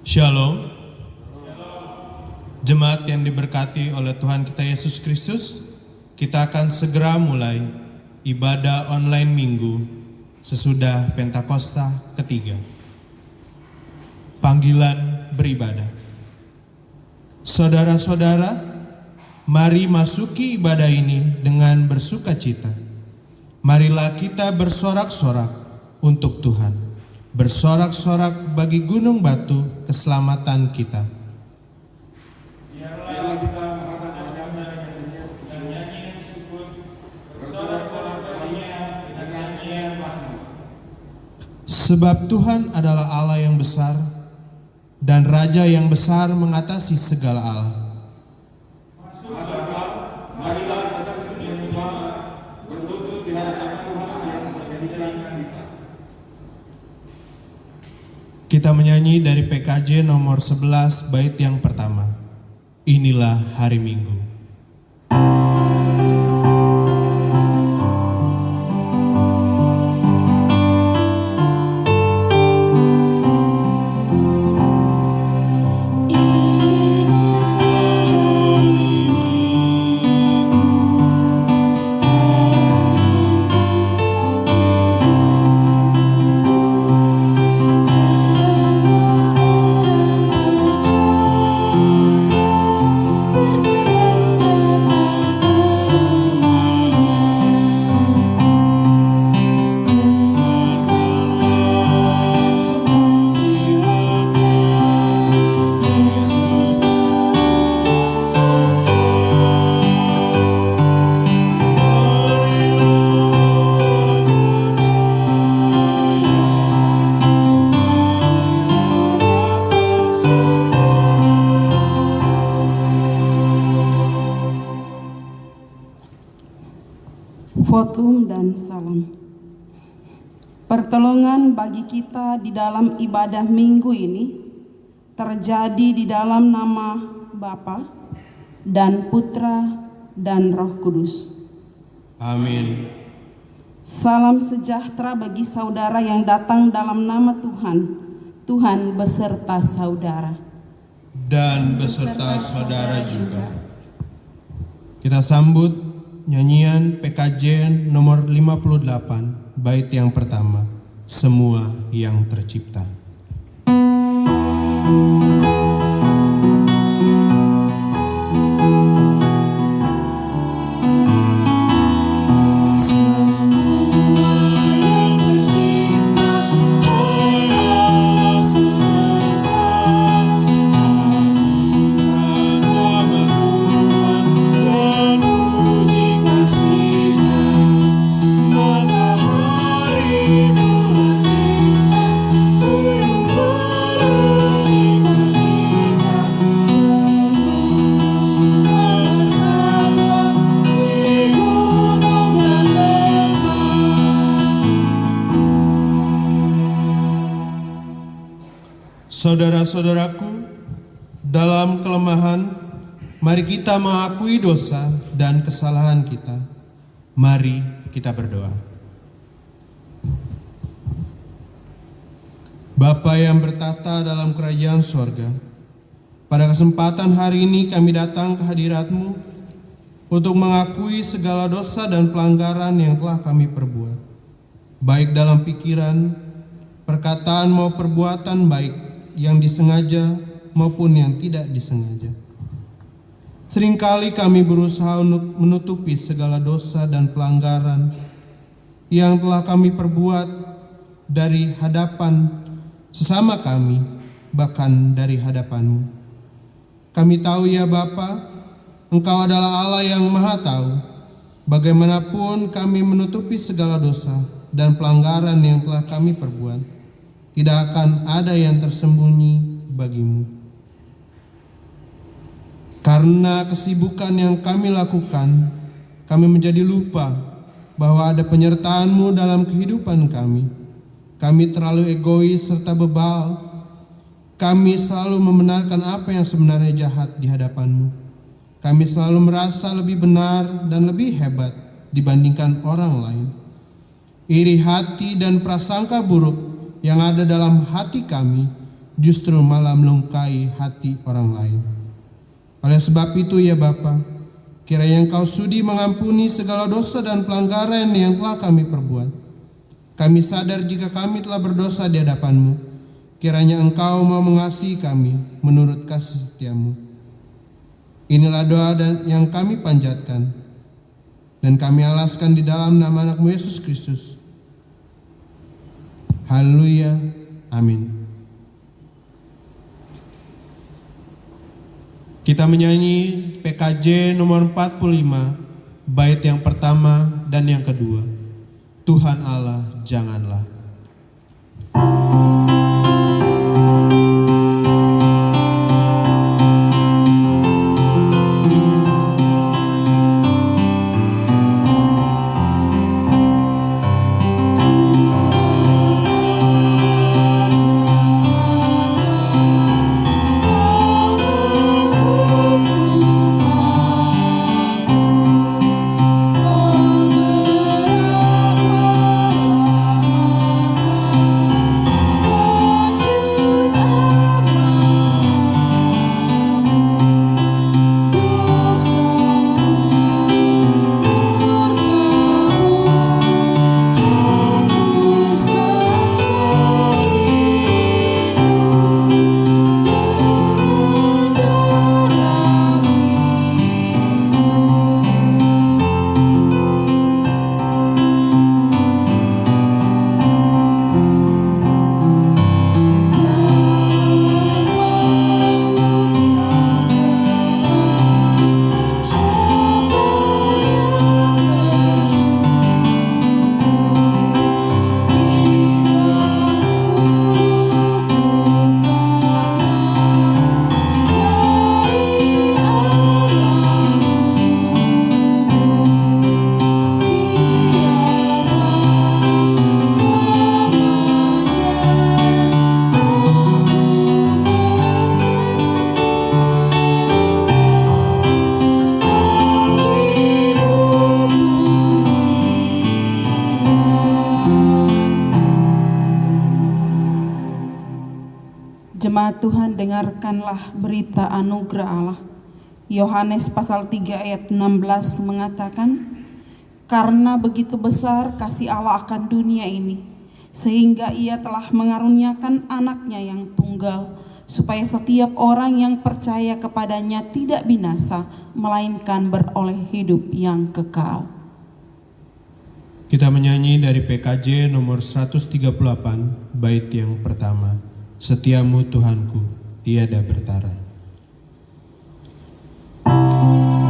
Shalom. Jemaat yang diberkati oleh Tuhan kita Yesus Kristus, kita akan segera mulai ibadah online minggu sesudah Pentakosta ketiga. Panggilan beribadah. Saudara-saudara, mari masuki ibadah ini dengan bersukacita. Marilah kita bersorak-sorak untuk Tuhan. Bersorak-sorak bagi gunung batu keselamatan kita. Biarlah kita mengatakan dan nyanyian syukur, bersorak-sorak baginya dengan nyanyian pasang. Sebab Tuhan adalah Allah yang besar, dan Raja yang besar mengatasi segala Allah. Maka marilah kita sembunyi berlutut di hadapan Tuhan yang menjadikan kita. Kita menyanyi dari PKJ nomor 11 bait yang pertama. Inilah hari Minggu. Votum dan salam. Pertolongan bagi kita di dalam ibadah minggu ini terjadi di dalam nama Bapa dan Putra dan Roh Kudus. Amin. Salam sejahtera bagi saudara yang datang dalam nama Tuhan. Tuhan beserta saudara. Dan beserta saudara juga. Kita sambut nyanyian PKJ nomor 58 bait yang pertama. Semua yang tercipta. Saudara-saudaraku, dalam kelemahan, mari kita mengakui dosa dan kesalahan kita. Mari kita berdoa. Bapa yang bertata dalam kerajaan sorga, pada kesempatan hari ini kami datang ke hadirat-Mu untuk mengakui segala dosa dan pelanggaran yang telah kami perbuat, baik dalam pikiran, perkataan maupun perbuatan baik yang disengaja maupun yang tidak disengaja. Seringkali kami berusaha untuk menutupi segala dosa dan pelanggaran yang telah kami perbuat dari hadapan sesama kami, bahkan dari hadapan-Mu. Kami tahu ya Bapa, Engkau adalah Allah yang Maha Tahu. Bagaimanapun kami menutupi segala dosa dan pelanggaran yang telah kami perbuat, tidak akan ada yang tersembunyi bagimu. Karena kesibukan yang kami lakukan, kami menjadi lupa bahwa ada penyertaan-Mu dalam kehidupan kami. Kami terlalu egois serta bebal. Kami selalu membenarkan apa yang sebenarnya jahat di hadapan-Mu. Kami selalu merasa lebih benar dan lebih hebat dibandingkan orang lain. Iri hati dan prasangka buruk yang ada dalam hati kami justru malah melukai hati orang lain. Oleh sebab itu ya Bapa, kiranya Engkau sudi mengampuni segala dosa dan pelanggaran yang telah kami perbuat. Kami sadar jika kami telah berdosa di hadapan-Mu. Kiranya Engkau mau mengasihi kami menurut kasih setia-Mu. Inilah doa yang kami panjatkan dan kami alaskan di dalam nama anak-Mu Yesus Kristus. Haleluya. Amin. Kita menyanyi PKJ nomor 45, bait yang pertama dan yang kedua. Tuhan Allah janganlah. Jemaat Tuhan, dengarkanlah berita anugerah Allah. Yohanes pasal 3 ayat 16 mengatakan, karena begitu besar kasih Allah akan dunia ini, sehingga Ia telah mengaruniakan anaknya yang tunggal, supaya setiap orang yang percaya kepadanya tidak binasa, melainkan beroleh hidup yang kekal. Kita menyanyi dari PKJ nomor 138, bait yang pertama. Setiamu Tuhanku, tiada bertara. Setiamu Tuhanku,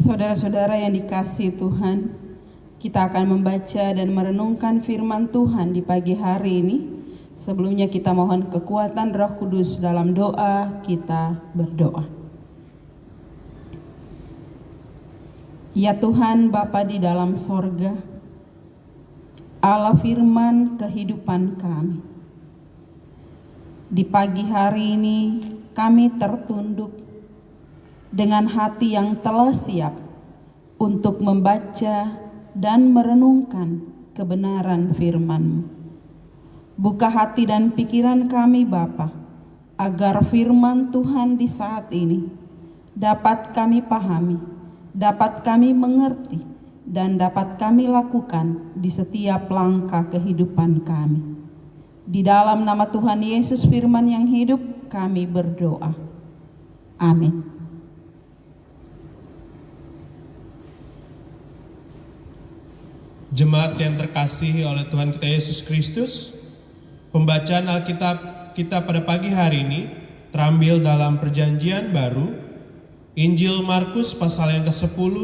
Saudara-saudara yang dikasihi Tuhan, kita akan membaca dan merenungkan firman Tuhan di pagi hari ini. Sebelumnya kita mohon kekuatan Roh Kudus dalam doa, kita berdoa. Ya Tuhan Bapa di dalam sorga, Allah firman kehidupan kami. Di pagi hari ini kami tertunduk dengan hati yang telah siap untuk membaca dan merenungkan kebenaran firman-Mu. Buka hati dan pikiran kami Bapa, agar firman Tuhan di saat ini dapat kami pahami, dapat kami mengerti, dan dapat kami lakukan di setiap langkah kehidupan kami. Di dalam nama Tuhan Yesus firman yang hidup kami berdoa. Amin. Jemaat yang terkasihi oleh Tuhan kita Yesus Kristus, pembacaan Alkitab kita pada pagi hari ini terambil dalam Perjanjian Baru, Injil Markus pasal yang ke-10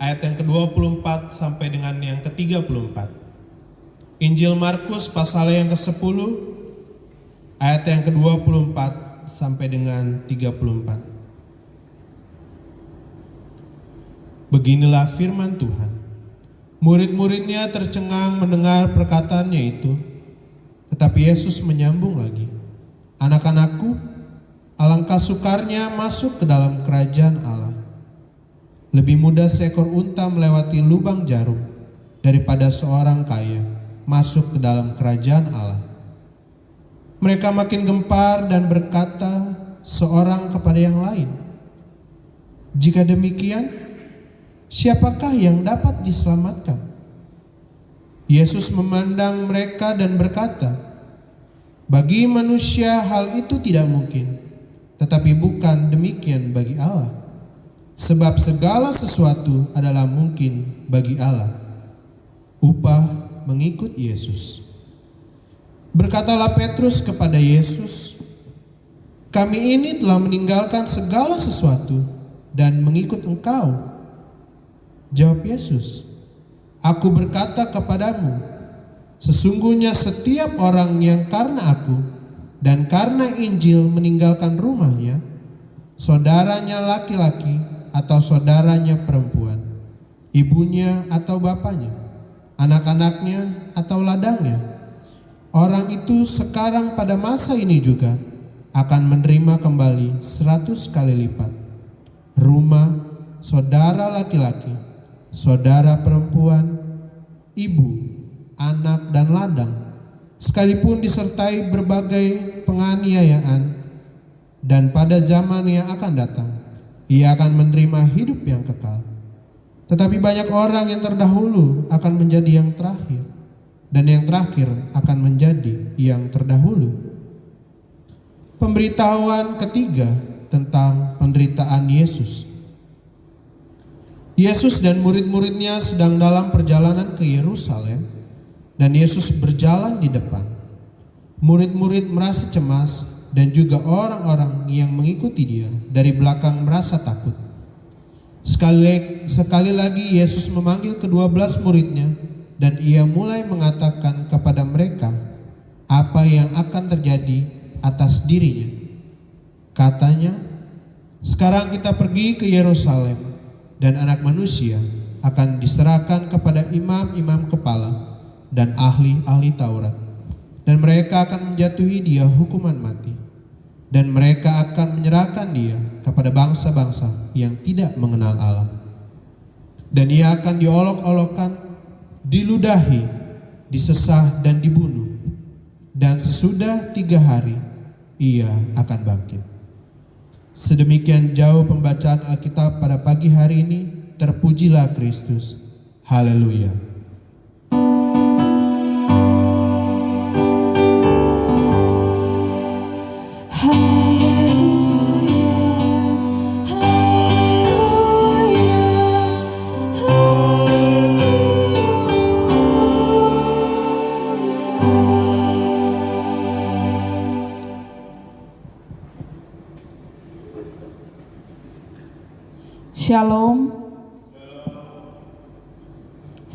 ayat yang ke-24 sampai dengan yang ke-34. Injil Markus pasal yang ke-10 ayat yang ke-24 sampai dengan 34. Beginilah firman Tuhan. Murid-muridnya tercengang mendengar perkataannya itu, tetapi Yesus menyambung lagi, "Anak-anakku, alangkah sukarnya masuk ke dalam kerajaan Allah. Lebih mudah seekor unta melewati lubang jarum daripada seorang kaya masuk ke dalam kerajaan Allah." Mereka makin gempar dan berkata seorang kepada yang lain, "Jika demikian, siapakah yang dapat diselamatkan?" Yesus memandang mereka dan berkata, "Bagi manusia hal itu tidak mungkin, tetapi bukan demikian bagi Allah. Sebab segala sesuatu adalah mungkin bagi Allah." Upah mengikut Yesus. Berkatalah Petrus kepada Yesus, "Kami ini telah meninggalkan segala sesuatu dan mengikut Engkau." Jawab Yesus, "Aku berkata kepadamu, sesungguhnya setiap orang yang karena aku dan karena Injil meninggalkan rumahnya, saudaranya laki-laki atau saudaranya perempuan, ibunya atau bapaknya, anak-anaknya atau ladangnya, orang itu sekarang pada masa ini juga akan menerima kembali 100 kali lipat rumah, saudara laki-laki, saudara perempuan, ibu, anak dan ladang, sekalipun disertai berbagai penganiayaan, dan pada zaman yang akan datang, ia akan menerima hidup yang kekal. Tetapi banyak orang yang terdahulu akan menjadi yang terakhir, dan yang terakhir akan menjadi yang terdahulu." Pemberitahuan ketiga tentang penderitaan Yesus. Yesus dan murid-muridnya sedang dalam perjalanan ke Yerusalem, dan Yesus berjalan di depan. Murid-murid merasa cemas, dan juga orang-orang yang mengikuti dia dari belakang merasa takut. Sekali lagi Yesus memanggil ke-12 muridnya, dan ia mulai mengatakan kepada mereka apa yang akan terjadi atas dirinya. Katanya, "Sekarang kita pergi ke Yerusalem, dan Anak Manusia akan diserahkan kepada imam-imam kepala dan ahli-ahli Taurat, dan mereka akan menjatuhi dia hukuman mati, dan mereka akan menyerahkan dia kepada bangsa-bangsa yang tidak mengenal Allah, dan ia akan diolok-olokkan, diludahi, disesah dan dibunuh, dan sesudah 3 hari ia akan bangkit." Sedemikian jauh pembacaan Alkitab pada pagi hari ini. Terpujilah Kristus. Haleluya. Shalom,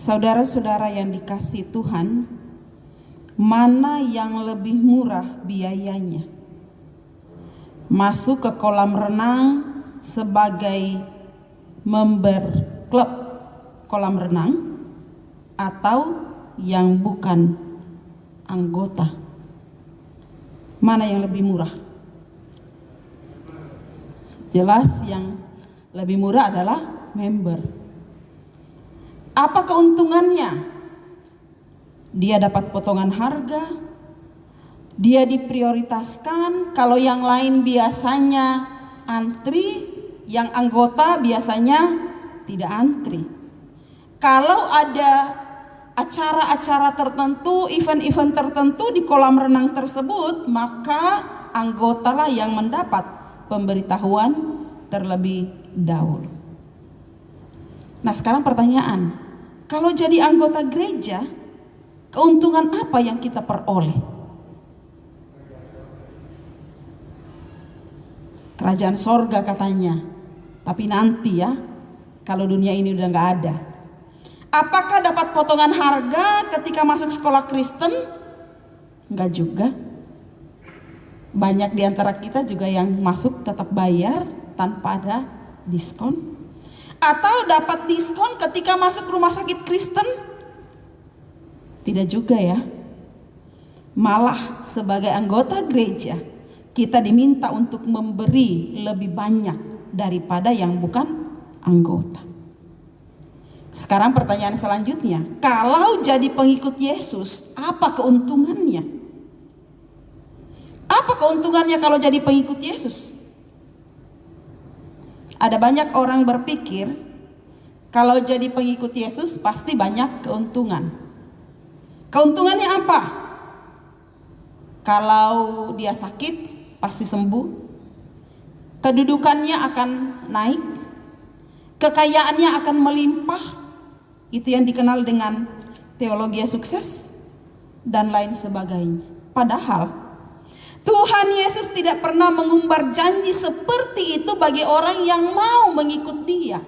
Saudara-saudara yang dikasihi Tuhan, mana yang lebih murah biayanya? Masuk ke kolam renang sebagai member klub kolam renang atau yang bukan anggota? Mana yang lebih murah? Jelas yang lebih murah adalah member. Apa keuntungannya? Dia dapat potongan harga, dia diprioritaskan. Kalau yang lain biasanya antri, yang anggota biasanya tidak antri. Kalau ada acara-acara tertentu, event-event tertentu di kolam renang tersebut, maka anggotalah yang mendapat pemberitahuan terlebih dahulu. Nah, sekarang pertanyaan, kalau jadi anggota gereja, keuntungan apa yang kita peroleh? Kerajaan sorga katanya, tapi nanti ya, kalau dunia ini udah gak ada. Apakah dapat potongan harga ketika masuk sekolah Kristen? Enggak juga. Banyak di antara kita juga yang masuk tetap bayar tanpa ada diskon. Atau dapat diskon ketika masuk rumah sakit Kristen? Tidak juga ya. Malah sebagai anggota gereja, kita diminta untuk memberi lebih banyak daripada yang bukan anggota. Sekarang pertanyaan selanjutnya, kalau jadi pengikut Yesus, apa keuntungannya? Apa keuntungannya kalau jadi pengikut Yesus? Ada banyak orang berpikir kalau jadi pengikut Yesus pasti banyak keuntungan. Keuntungannya apa? Kalau dia sakit pasti sembuh. Kedudukannya akan naik. Kekayaannya akan melimpah. Itu yang dikenal dengan teologi sukses dan lain sebagainya. Padahal Tuhan Yesus tidak pernah mengumbar janji seperti itu bagi orang yang mau mengikut Dia.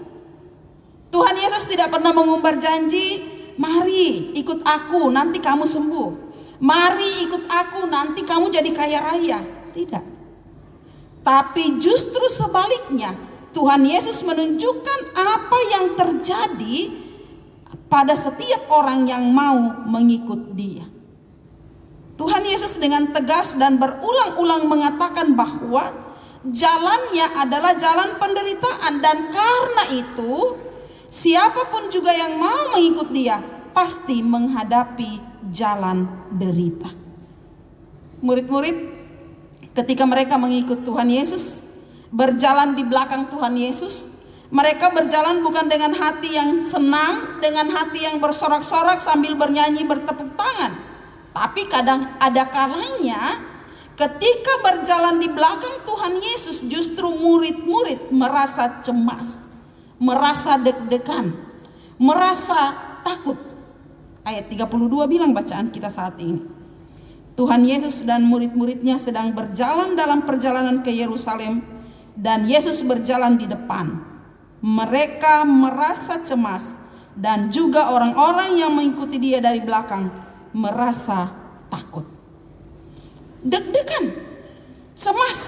Tuhan Yesus tidak pernah mengumbar janji, mari ikut aku nanti kamu sembuh. Mari ikut aku nanti kamu jadi kaya raya. Tidak. Tapi justru sebaliknya, Tuhan Yesus menunjukkan apa yang terjadi pada setiap orang yang mau mengikut Dia. Tuhan Yesus dengan tegas dan berulang-ulang mengatakan bahwa jalannya adalah jalan penderitaan, dan karena itu siapapun juga yang mau mengikut Dia pasti menghadapi jalan derita. Murid-murid ketika mereka mengikut Tuhan Yesus, berjalan di belakang Tuhan Yesus, mereka berjalan bukan dengan hati yang senang, dengan hati yang bersorak-sorak sambil bernyanyi bertepuk tangan. Tapi kadang ada kalanya ketika berjalan di belakang Tuhan Yesus, justru murid-murid merasa cemas, merasa deg-degan, merasa takut. Ayat 32 bilang bacaan kita saat ini. Tuhan Yesus dan murid-muridnya sedang berjalan dalam perjalanan ke Yerusalem, dan Yesus berjalan di depan. Mereka merasa cemas, dan juga orang-orang yang mengikuti Dia dari belakang merasa takut. Deg-degan, cemas,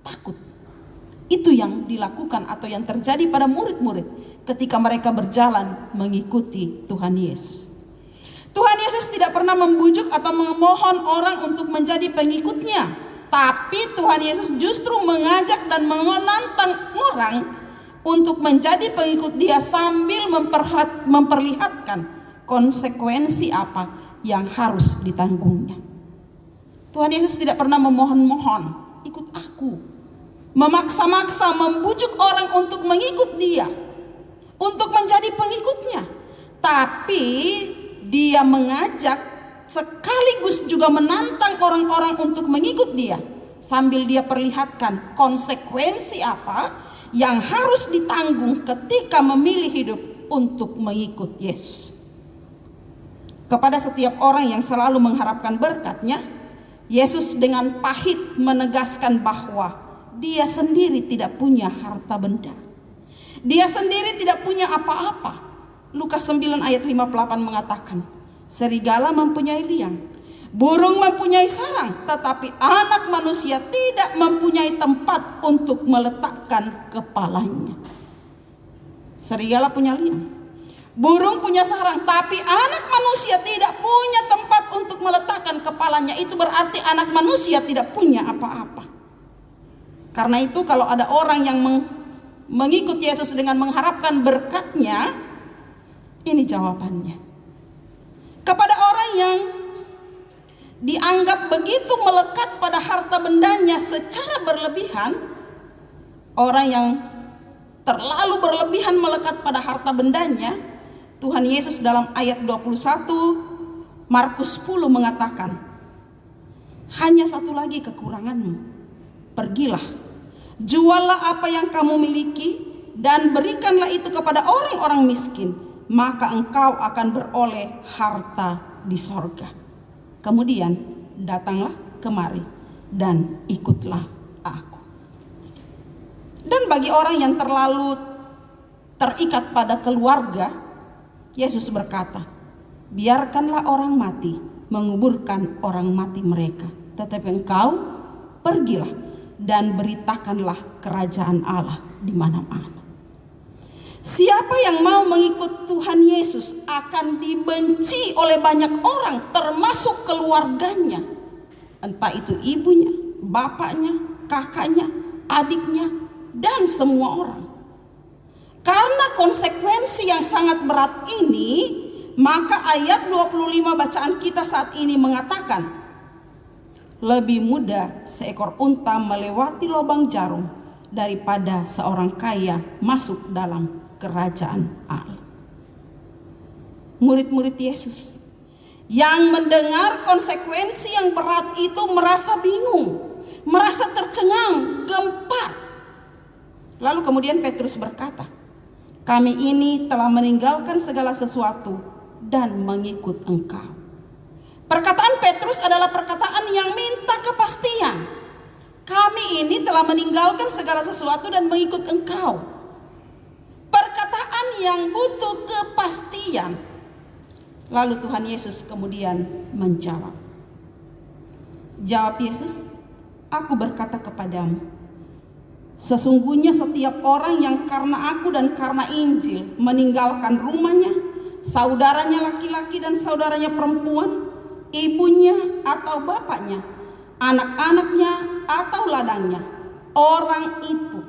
takut. Itu yang dilakukan atau yang terjadi pada murid-murid ketika mereka berjalan mengikuti Tuhan Yesus. Tuhan Yesus tidak pernah membujuk atau memohon orang untuk menjadi pengikutnya, tapi Tuhan Yesus justru mengajak dan menantang orang untuk menjadi pengikut Dia sambil memperlihatkan konsekuensi apa yang harus ditanggungnya. Tuhan Yesus tidak pernah memohon-mohon, ikut aku, memaksa-maksa, membujuk orang untuk mengikut Dia, untuk menjadi pengikutnya. Tapi Dia mengajak sekaligus juga menantang orang-orang untuk mengikut Dia, sambil Dia perlihatkan konsekuensi apa yang harus ditanggung ketika memilih hidup untuk mengikut Yesus. Kepada setiap orang yang selalu mengharapkan berkat-Nya, Yesus dengan pahit menegaskan bahwa Dia sendiri tidak punya harta benda. Dia sendiri tidak punya apa-apa. Lukas 9 ayat 58 mengatakan, serigala mempunyai liang, burung mempunyai sarang, tetapi anak manusia tidak mempunyai tempat untuk meletakkan kepalanya. Serigala punya liang, burung punya sarang, tapi anak manusia tidak punya tempat untuk meletakkan kepalanya. Itu berarti anak manusia tidak punya apa-apa. Karena itu kalau ada orang yang mengikut Yesus dengan mengharapkan berkatnya, ini jawabannya. Kepada orang yang dianggap begitu melekat pada harta bendanya secara berlebihan, orang yang terlalu berlebihan melekat pada harta bendanya, Tuhan Yesus dalam ayat 21 Markus 10 mengatakan, hanya satu lagi kekuranganmu. Pergilah, juallah apa yang kamu miliki dan berikanlah itu kepada orang-orang miskin, maka engkau akan beroleh harta di sorga. Kemudian datanglah kemari dan ikutlah aku. Dan bagi orang yang terlalu terikat pada keluarga, Yesus berkata, biarkanlah orang mati menguburkan orang mati mereka, tetapi engkau pergilah dan beritakanlah kerajaan Allah di mana-mana. Siapa yang mau mengikut Tuhan Yesus akan dibenci oleh banyak orang, termasuk keluarganya. Entah itu ibunya, bapaknya, kakaknya, adiknya, dan semua orang. Karena konsekuensi yang sangat berat ini, maka ayat 25 bacaan kita saat ini mengatakan, lebih mudah seekor unta melewati lubang jarum daripada seorang kaya masuk dalam kerajaan Allah. Murid-murid Yesus yang mendengar konsekuensi yang berat itu merasa bingung, merasa tercengang, gempar. Lalu kemudian Petrus berkata, kami ini telah meninggalkan segala sesuatu dan mengikut engkau. Perkataan Petrus adalah perkataan yang minta kepastian. Kami ini telah meninggalkan segala sesuatu dan mengikut engkau. Perkataan yang butuh kepastian. Lalu Tuhan Yesus kemudian menjawab. Jawab Yesus, aku berkata kepadamu, sesungguhnya setiap orang yang karena aku dan karena Injil meninggalkan rumahnya, saudaranya laki-laki dan saudaranya perempuan, ibunya atau bapaknya, anak-anaknya atau ladangnya, orang itu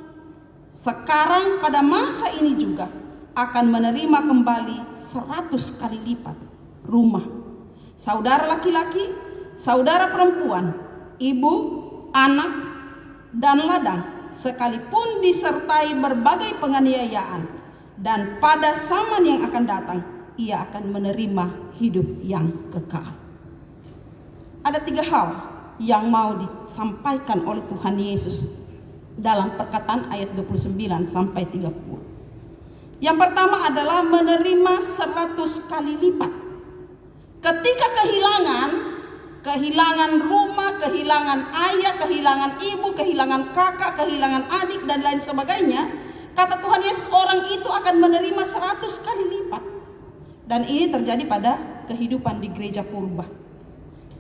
sekarang pada masa ini juga akan menerima kembali 100 kali lipat rumah, saudara laki-laki, saudara perempuan, ibu, anak, dan ladang, sekalipun disertai berbagai penganiayaan. Dan pada zaman yang akan datang, ia akan menerima hidup yang kekal. Ada 3 hal yang mau disampaikan oleh Tuhan Yesus dalam perkataan ayat 29 sampai 30. Yang pertama adalah menerima 100 kali lipat. Ketika kehilangan rumah, kehilangan ayah, kehilangan ibu, kehilangan kakak, kehilangan adik dan lain sebagainya, kata Tuhan Yesus orang itu akan menerima 100 kali lipat. Dan ini terjadi pada kehidupan di gereja purba.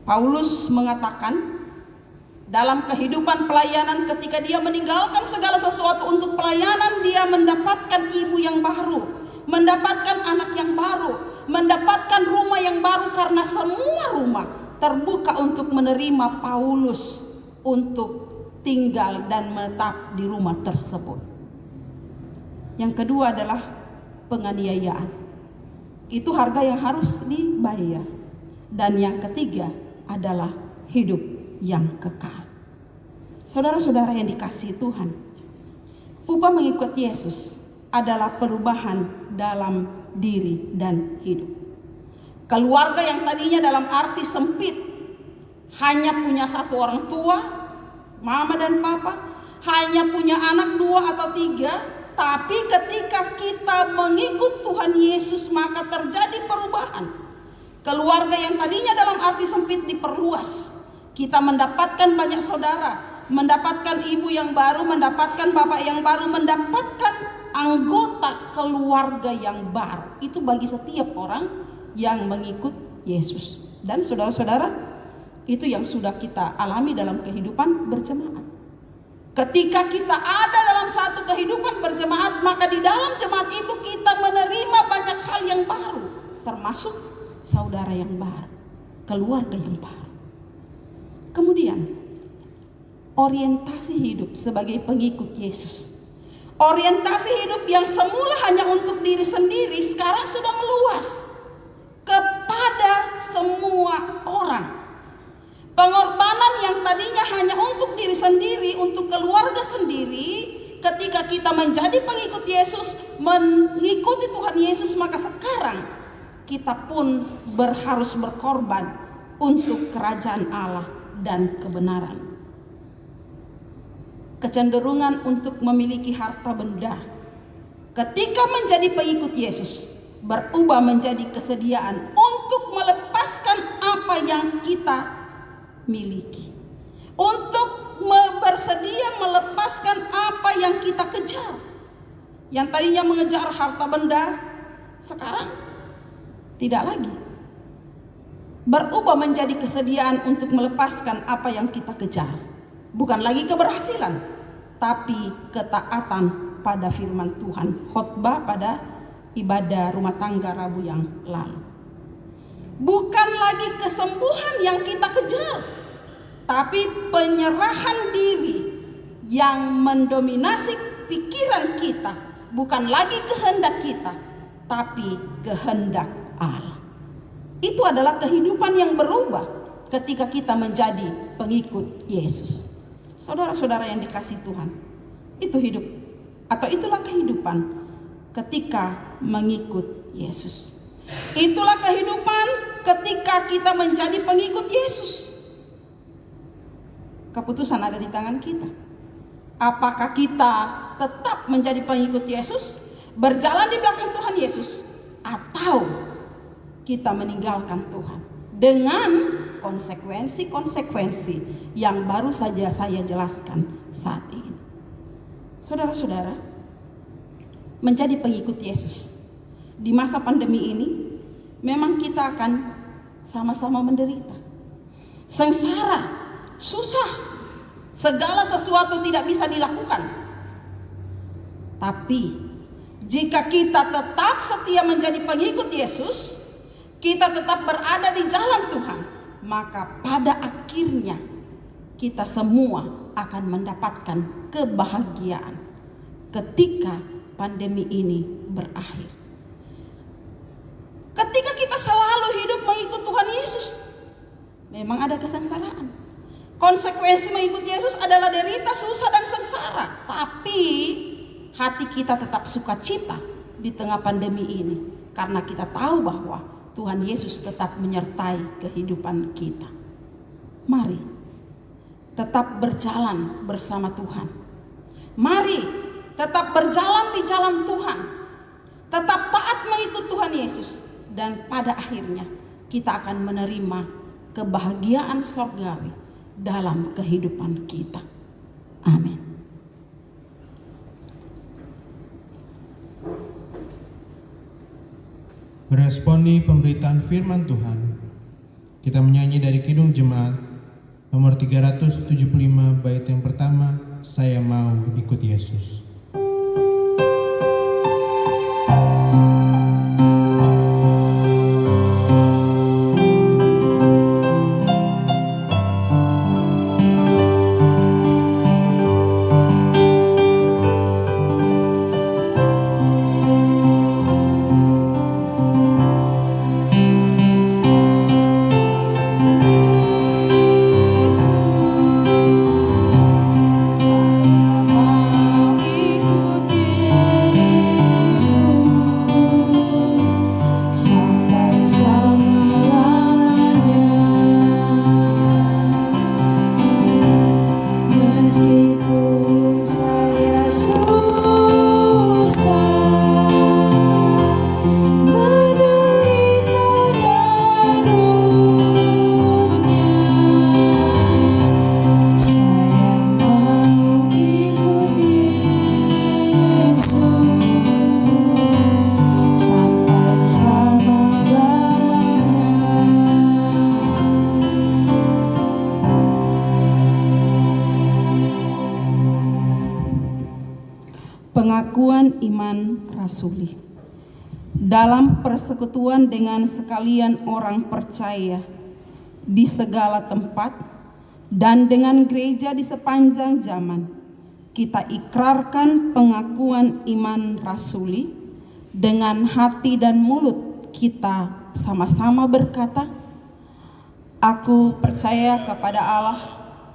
Paulus mengatakan dalam kehidupan pelayanan, ketika dia meninggalkan segala sesuatu untuk pelayanan, dia mendapatkan ibu yang baru, mendapatkan anak yang baru, mendapatkan rumah yang baru, karena semua rumah terbuka untuk menerima Paulus untuk tinggal dan menetap di rumah tersebut. Yang kedua adalah penganiayaan. Itu harga yang harus dibayar. Dan yang ketiga adalah hidup yang kekal. Saudara-saudara yang dikasihi Tuhan, upah mengikut Yesus adalah perubahan dalam diri dan hidup. Keluarga yang tadinya dalam arti sempit, hanya punya satu orang tua, mama dan papa, hanya punya anak 2 atau 3, tapi ketika kita mengikut Tuhan Yesus maka terjadi perubahan. Keluarga yang tadinya dalam arti sempit diperluas. Kita mendapatkan banyak saudara, mendapatkan ibu yang baru, mendapatkan bapak yang baru, mendapatkan anggota keluarga yang baru. Itu bagi setiap orang yang mengikut Yesus. Dan saudara-saudara, itu yang sudah kita alami dalam kehidupan berjemaat. Ketika kita ada dalam satu kehidupan berjemaat, maka di dalam jemaat itu kita menerima banyak hal yang baru, termasuk saudara yang baru, keluarga yang baru. Kemudian, orientasi hidup sebagai pengikut Yesus. Orientasi hidup yang semula hanya untuk diri sendiri, sekarang sudah meluas kepada semua orang. Pengorbanan yang tadinya hanya untuk diri sendiri, untuk keluarga sendiri, ketika kita menjadi pengikut Yesus, mengikuti Tuhan Yesus, maka sekarang kita pun harus berkorban untuk kerajaan Allah dan kebenaran. Kecenderungan untuk memiliki harta benda ketika menjadi pengikut Yesus berubah menjadi kesediaan untuk melepaskan apa yang kita miliki, untuk bersedia melepaskan apa yang kita kejar. Yang tadinya mengejar harta benda, sekarang tidak lagi. Berubah menjadi kesediaan untuk melepaskan apa yang kita kejar. Bukan lagi keberhasilan, tapi ketaatan pada firman Tuhan. Khotbah pada ibadah rumah tangga Rabu yang lalu. Bukan lagi kesembuhan yang kita kejar, tapi penyerahan diri yang mendominasi pikiran kita. Bukan lagi kehendak kita, tapi kehendak Allah. Itu adalah kehidupan yang berubah ketika kita menjadi pengikut Yesus. Saudara-saudara yang dikasihi Tuhan, itu hidup atau itulah kehidupan ketika mengikut Yesus. Itulah kehidupan ketika kita menjadi pengikut Yesus. Keputusan ada di tangan kita. Apakah kita tetap menjadi pengikut Yesus, berjalan di belakang Tuhan Yesus, atau kita meninggalkan Tuhan dengan konsekuensi-konsekuensi yang baru saja saya jelaskan saat ini. Saudara-saudara, menjadi pengikut Yesus di masa pandemi ini memang kita akan sama-sama menderita, sengsara, susah, segala sesuatu tidak bisa dilakukan. Tapi jika kita tetap setia menjadi pengikut Yesus, kita tetap berada di jalan Tuhan, maka pada akhirnya kita semua akan mendapatkan kebahagiaan ketika pandemi ini berakhir. Ketika kita selalu hidup mengikut Tuhan Yesus, memang ada kesengsaraan. Konsekuensi mengikut Yesus adalah derita, susah, dan sengsara. Tapi hati kita tetap sukacita di tengah pandemi ini, karena kita tahu bahwa Tuhan Yesus tetap menyertai kehidupan kita. Mari tetap berjalan bersama Tuhan. Mari tetap berjalan di jalan Tuhan. Tetap taat mengikut Tuhan Yesus. Dan pada akhirnya kita akan menerima kebahagiaan surgawi dalam kehidupan kita. Amin. Meresponi pemberitaan firman Tuhan, kita menyanyi dari Kidung Jemaat nomor 375 bait yang pertama, Saya Mau Ikut Yesus. Saya mau pengakuan iman rasuli. Dalam persekutuan dengan sekalian orang percaya di segala tempat dan dengan gereja di sepanjang zaman, kita ikrarkan pengakuan iman rasuli. Dengan hati dan mulut kita sama-sama berkata, aku percaya kepada Allah,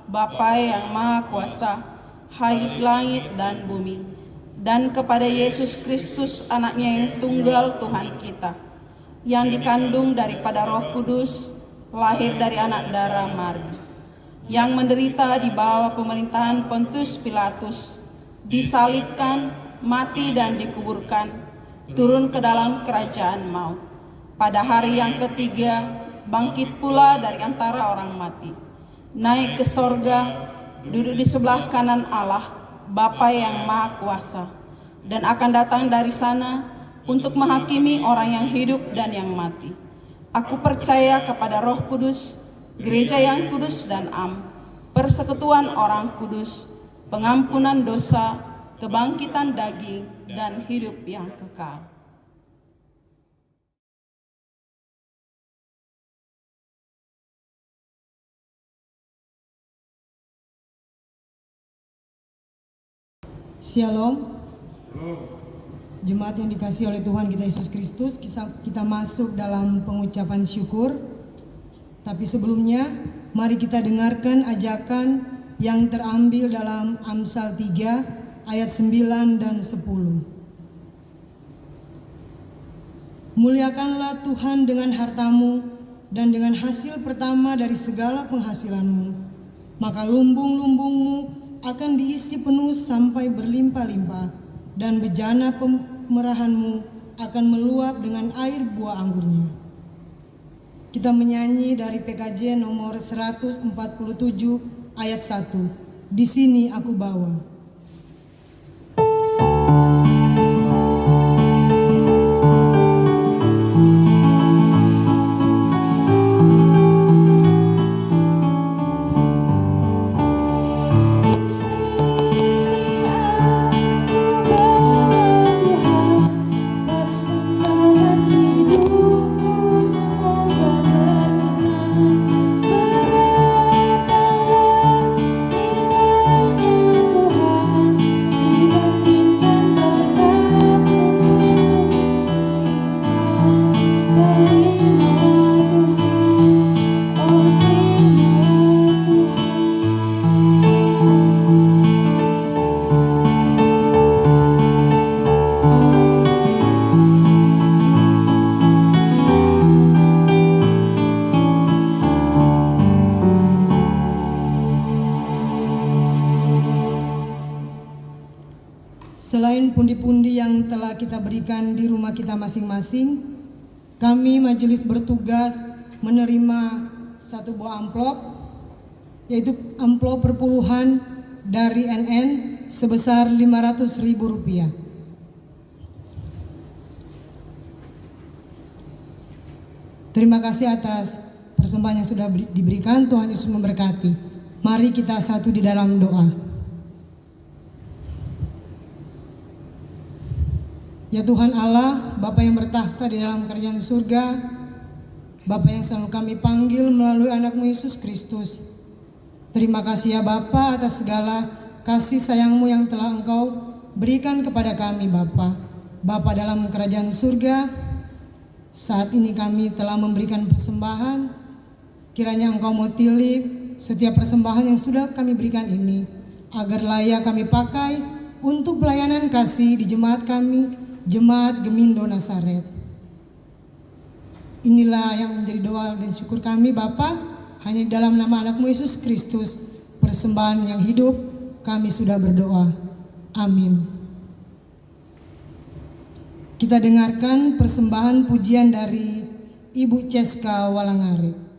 Bapa yang Maha Kuasa, Halik langit dan bumi, dan kepada Yesus Kristus anaknya yang tunggal Tuhan kita, yang dikandung daripada Roh Kudus, lahir dari anak darah Maria, yang menderita di bawah pemerintahan Pontius Pilatus, disalibkan, mati dan dikuburkan, turun ke dalam kerajaan maut. Pada hari yang ketiga, bangkit pula dari antara orang mati, naik ke sorga, duduk di sebelah kanan Allah, Bapa yang Maha Kuasa, dan akan datang dari sana untuk menghakimi orang yang hidup dan yang mati. Aku percaya kepada Roh Kudus, gereja yang kudus dan am, persekutuan orang kudus, pengampunan dosa, kebangkitan daging, dan hidup yang kekal. Shalom. Jemaat yang dikasihi oleh Tuhan kita Yesus Kristus, kita masuk dalam pengucapan syukur. Tapi sebelumnya, mari kita dengarkan ajakan yang terambil dalam Amsal 3 ayat 9 dan 10. Muliakanlah Tuhan dengan hartamu dan dengan hasil pertama dari segala penghasilanmu, maka lumbung-lumbungmu akan diisi penuh sampai berlimpah-limpah, dan bejana pemerahanmu akan meluap dengan air buah anggurnya. Kita menyanyi dari PKJ nomor 147 ayat 1. Di sini aku bawa. Selain pundi-pundi yang telah kita berikan di rumah kita masing-masing, kami majelis bertugas menerima satu buah amplop, yaitu amplop perpuluhan dari NN sebesar Rp500.000. Terima kasih atas persembahan yang sudah diberikan. Tuhan Yesus memberkati. Mari kita satu di dalam doa. Ya Tuhan Allah, Bapa yang bertakhta di dalam kerajaan surga, Bapa yang selalu kami panggil melalui anak-Mu Yesus Kristus. Terima kasih ya Bapa atas segala kasih sayang-Mu yang telah Engkau berikan kepada kami Bapa. Bapa dalam kerajaan surga, saat ini kami telah memberikan persembahan. Kiranya Engkau mau tilik setiap persembahan yang sudah kami berikan ini, agar layak kami pakai untuk pelayanan kasih di jemaat kami, Jemaat Gemindo Nazaret. Inilah yang menjadi doa dan syukur kami Bapa, hanya dalam nama anak-Mu Yesus Kristus, persembahan yang hidup, kami sudah berdoa. Amin. Kita dengarkan persembahan pujian dari Ibu Ceska Walangari.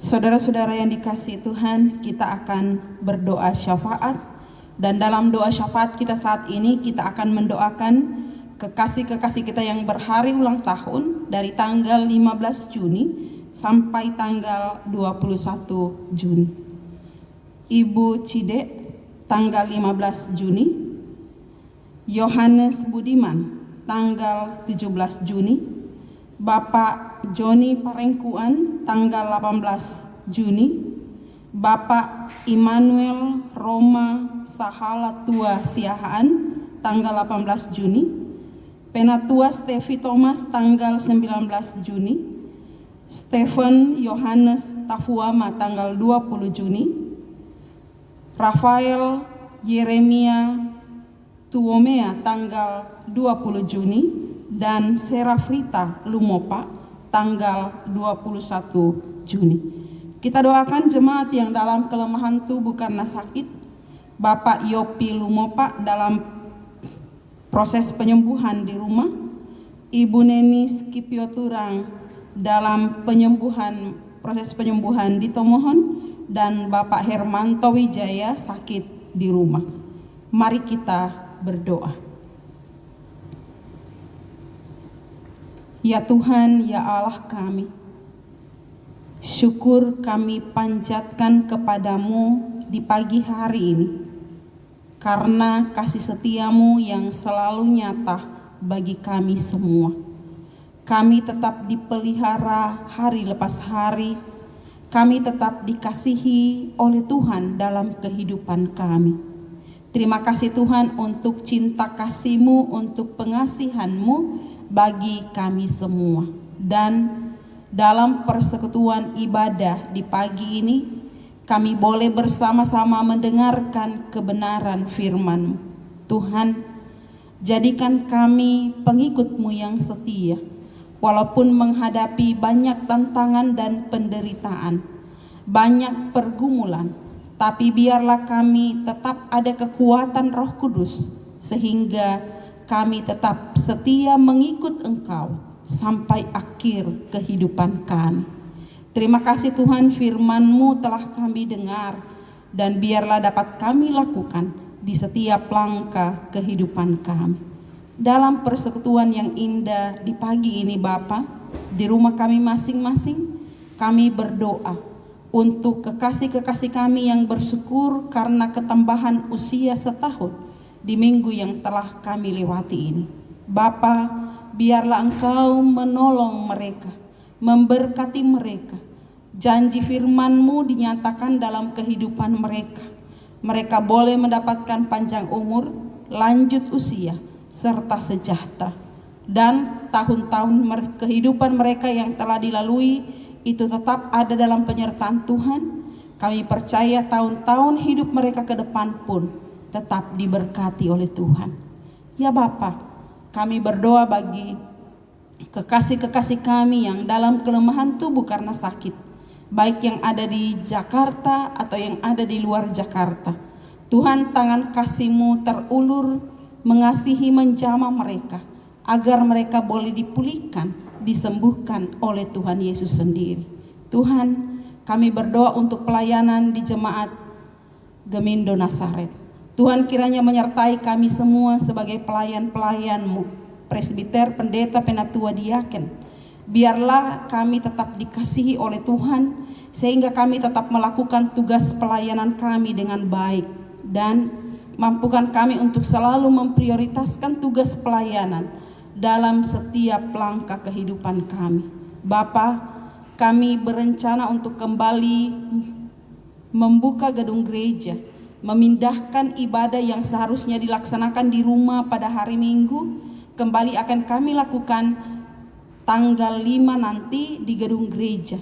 Saudara-saudara yang dikasihi Tuhan, kita akan berdoa syafaat. Dan dalam doa syafaat kita saat ini, kita akan mendoakan kekasih-kekasih kita yang berhari ulang tahun dari tanggal 15 Juni sampai tanggal 21 Juni. Ibu Cide tanggal 15 Juni, Yohanes Budiman tanggal 17 Juni, Bapak Joni Parengkuan tanggal 18 Juni, Bapak Immanuel Roma Sahala Tua Siahaan tanggal 18 Juni, Penatua Stevi Thomas tanggal 19 Juni, Stephen Yohanes Tafuama tanggal 20 Juni, Rafael Yeremia Tuomea tanggal 20 Juni, dan Serafrita Lumopa tanggal 21 Juni. Kita doakan jemaat yang dalam kelemahan tubuh karena sakit, Bapak Yopi Lumopa dalam proses penyembuhan di rumah, Ibu Neni Skipioturang dalam proses penyembuhan di Tomohon, dan Bapak Hermanto Wijaya sakit di rumah. Mari kita berdoa. Ya Tuhan, ya Allah kami, syukur kami panjatkan kepadamu di pagi hari ini, karena kasih setiamu yang selalu nyata bagi kami semua. Kami tetap dipelihara hari lepas hari, kami tetap dikasihi oleh Tuhan dalam kehidupan kami. Terima kasih Tuhan untuk cinta kasih-Mu, untuk pengasihan-Mu bagi kami semua. Dan dalam persekutuan ibadah di pagi ini, kami boleh bersama-sama mendengarkan kebenaran firman-Mu. Tuhan, jadikan kami pengikut-Mu yang setia, walaupun menghadapi banyak tantangan dan penderitaan, banyak pergumulan, tapi biarlah kami tetap ada kekuatan Roh Kudus, sehingga kami tetap setia mengikut Engkau sampai akhir kehidupan kami. Terima kasih Tuhan, firman-Mu telah kami dengar, dan biarlah dapat kami lakukan di setiap langkah kehidupan kami. Dalam persekutuan yang indah di pagi ini Bapa, di rumah kami masing-masing, kami berdoa untuk kekasih-kekasih kami yang bersyukur karena ketambahan usia setahun di minggu yang telah kami lewati ini. Bapa, biarlah Engkau menolong mereka, memberkati mereka. Janji firman-Mu dinyatakan dalam kehidupan mereka. Mereka boleh mendapatkan panjang umur, lanjut usia, serta sejahtera. Dan tahun-tahun kehidupan mereka yang telah dilalui itu tetap ada dalam penyertaan Tuhan. Kami percaya tahun-tahun hidup mereka ke depan pun tetap diberkati oleh Tuhan. Ya Bapa, kami berdoa bagi kekasih-kekasih kami yang dalam kelemahan tubuh karena sakit, baik yang ada di Jakarta atau yang ada di luar Jakarta. Tuhan, tangan kasih-Mu terulur mengasihi menjamah mereka, agar mereka boleh dipulihkan, disembuhkan oleh Tuhan Yesus sendiri. Tuhan, kami berdoa untuk pelayanan di jemaat Gemindo Nazaret. Tuhan, kiranya menyertai kami semua sebagai pelayan-pelayan-Mu, presbiter, pendeta, penatua, diaken. Biarlah kami tetap dikasihi oleh Tuhan, sehingga kami tetap melakukan tugas pelayanan kami dengan baik, dan mampukan kami untuk selalu memprioritaskan tugas pelayanan dalam setiap langkah kehidupan kami. Bapa, kami berencana untuk kembali membuka gedung gereja, memindahkan ibadah yang seharusnya dilaksanakan di rumah pada hari Minggu, kembali akan kami lakukan tanggal 5 nanti di gedung gereja.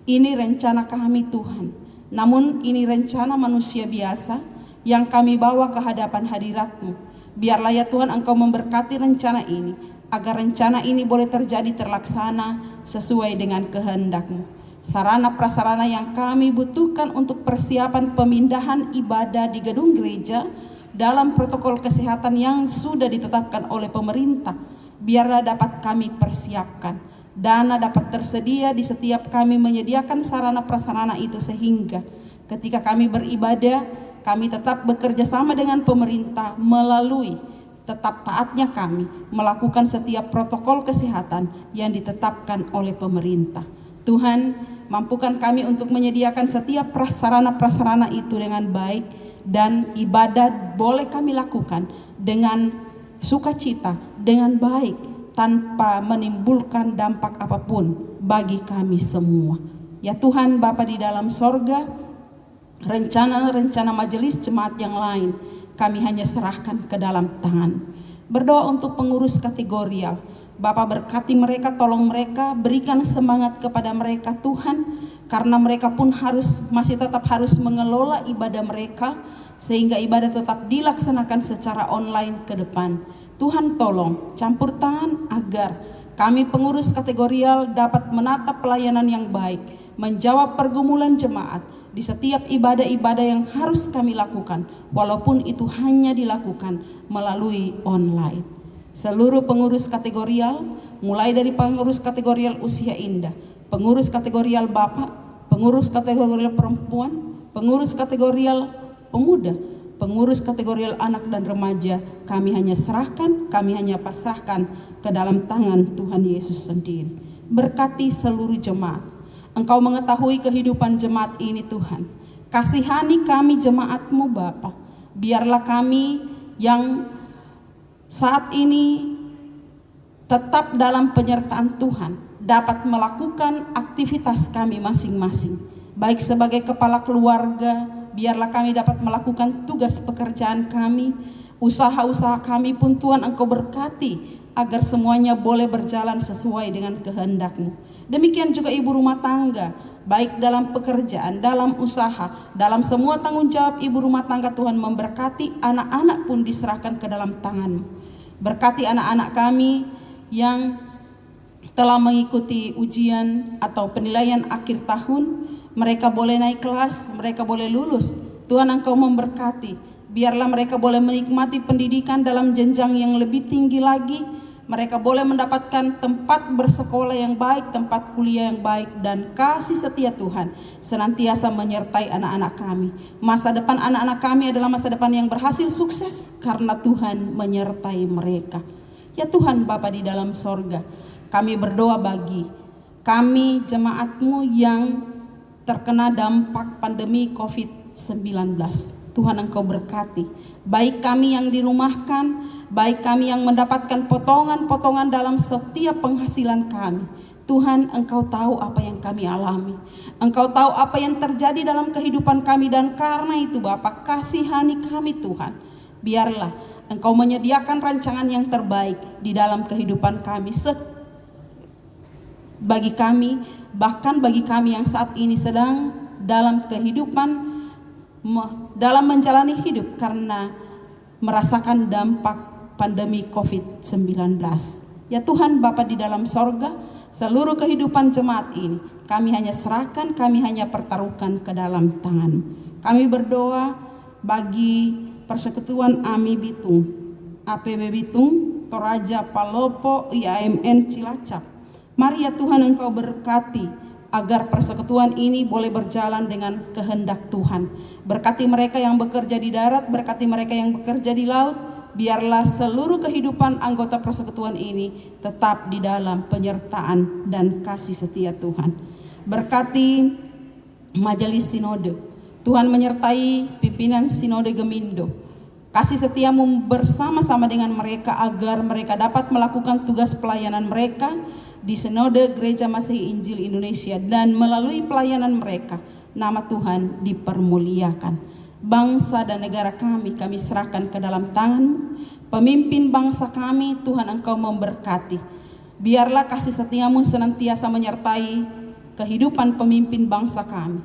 Ini rencana kami Tuhan, namun ini rencana manusia biasa yang kami bawa ke hadapan hadirat-Mu. Biarlah ya Tuhan Engkau memberkati rencana ini, agar rencana ini boleh terjadi terlaksana sesuai dengan kehendak-Mu. Sarana prasarana yang kami butuhkan untuk persiapan pemindahan ibadah di gedung gereja dalam protokol kesehatan yang sudah ditetapkan oleh pemerintah, biarlah dapat kami persiapkan. Dana dapat tersedia di setiap kami menyediakan sarana prasarana itu, sehingga ketika kami beribadah, kami tetap bekerja sama dengan pemerintah melalui tetap taatnya kami melakukan setiap protokol kesehatan yang ditetapkan oleh pemerintah. Tuhan, mampukan kami untuk menyediakan setiap prasarana-prasarana itu dengan baik, dan ibadah boleh kami lakukan dengan sukacita, dengan baik, tanpa menimbulkan dampak apapun bagi kami semua. Ya Tuhan Bapa di dalam sorga, rencana-rencana majelis jemaat yang lain kami hanya serahkan ke dalam tangan. Berdoa untuk pengurus kategorial, Bapa berkati mereka, tolong mereka, berikan semangat kepada mereka Tuhan, karena mereka pun masih tetap harus mengelola ibadah mereka, sehingga ibadah tetap dilaksanakan secara online ke depan. Tuhan tolong campur tangan agar kami pengurus kategorial dapat menata pelayanan yang baik, menjawab pergumulan jemaat di setiap ibadah-ibadah yang harus kami lakukan, walaupun itu hanya dilakukan melalui online. Seluruh pengurus kategorial, mulai dari pengurus kategorial usia indah, pengurus kategorial bapak, pengurus kategorial perempuan, pengurus kategorial pemuda, pengurus kategorial anak dan remaja, kami hanya serahkan, kami hanya pasrahkan ke dalam tangan Tuhan Yesus sendiri. Berkati seluruh jemaat. Engkau mengetahui kehidupan jemaat ini Tuhan. Kasihani kami jemaat-Mu Bapa. Biarlah kami yang saat ini tetap dalam penyertaan Tuhan dapat melakukan aktivitas kami masing-masing. Baik sebagai kepala keluarga, biarlah kami dapat melakukan tugas pekerjaan kami, usaha-usaha kami pun Tuhan Engkau berkati agar semuanya boleh berjalan sesuai dengan kehendak-Mu. Demikian juga ibu rumah tangga, baik dalam pekerjaan, dalam usaha, dalam semua tanggung jawab ibu rumah tangga Tuhan memberkati, anak-anak pun diserahkan ke dalam tangan-Mu. Berkati anak-anak kami yang telah mengikuti ujian atau penilaian akhir tahun, mereka boleh naik kelas, mereka boleh lulus. Tuhan Engkau memberkati. Biarlah mereka boleh menikmati pendidikan dalam jenjang yang lebih tinggi lagi. Mereka boleh mendapatkan tempat bersekolah yang baik, tempat kuliah yang baik, dan kasih setia Tuhan senantiasa menyertai anak-anak kami. Masa depan anak-anak kami adalah masa depan yang berhasil sukses karena Tuhan menyertai mereka. Ya Tuhan Bapa di dalam sorga, kami berdoa bagi kami jemaat-Mu yang terkena dampak pandemi COVID-19. Tuhan Engkau berkati. Baik kami yang dirumahkan, baik kami yang mendapatkan potongan-potongan dalam setiap penghasilan kami. Tuhan Engkau tahu apa yang kami alami. Engkau tahu apa yang terjadi dalam kehidupan kami, dan karena itu Bapa, kasihani kami Tuhan. Biarlah Engkau menyediakan rancangan yang terbaik di dalam kehidupan kami, bagi kami, bahkan bagi kami yang saat ini sedang dalam kehidupan, dalam menjalani hidup karena merasakan dampak pandemi COVID-19. Ya Tuhan Bapa di dalam sorga, seluruh kehidupan jemaat ini kami hanya serahkan, kami hanya pertaruhkan ke dalam tangan. Kami berdoa bagi Persekutuan AMI Bitung, APB Bitung, Toraja Palopo, IAMN Cilacap. Mari ya Tuhan Engkau berkati agar persekutuan ini boleh berjalan dengan kehendak Tuhan. Berkati mereka yang bekerja di darat, berkati mereka yang bekerja di laut. Biarlah seluruh kehidupan anggota persekutuan ini tetap di dalam penyertaan dan kasih setia Tuhan. Berkati majelis sinode, Tuhan menyertai pimpinan sinode Gemindo. Kasih setiamu bersama-sama dengan mereka agar mereka dapat melakukan tugas pelayanan mereka di Sinode Gereja Masehi Injil Indonesia, dan melalui pelayanan mereka nama Tuhan dipermuliakan. Bangsa dan negara kami serahkan ke dalam tangan. Pemimpin bangsa kami Tuhan Engkau memberkati. Biarlah kasih setiamu senantiasa menyertai kehidupan pemimpin bangsa kami.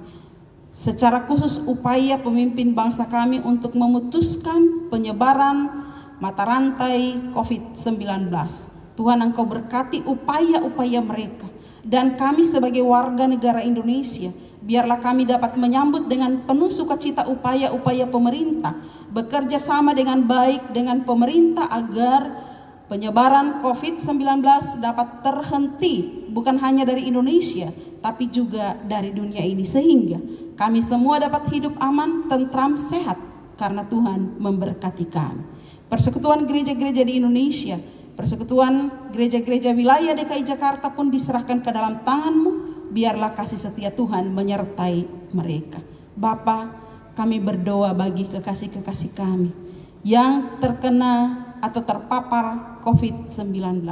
Secara khusus upaya pemimpin bangsa kami untuk memutuskan penyebaran mata rantai COVID-19. Tuhan Engkau berkati upaya-upaya mereka. Dan kami sebagai warga negara Indonesia, biarlah kami dapat menyambut dengan penuh sukacita upaya-upaya pemerintah, bekerja sama dengan baik dengan pemerintah agar penyebaran COVID-19 dapat terhenti bukan hanya dari Indonesia, tapi juga dari dunia ini, sehingga kami semua dapat hidup aman, tentram, sehat, karena Tuhan memberkati kami. Persekutuan gereja-gereja di Indonesia, persekutuan gereja-gereja wilayah DKI Jakarta pun diserahkan ke dalam tangan-Mu. Biarlah kasih setia Tuhan menyertai mereka. Bapa, kami berdoa bagi kekasih-kekasih kami yang terkena atau terpapar COVID-19.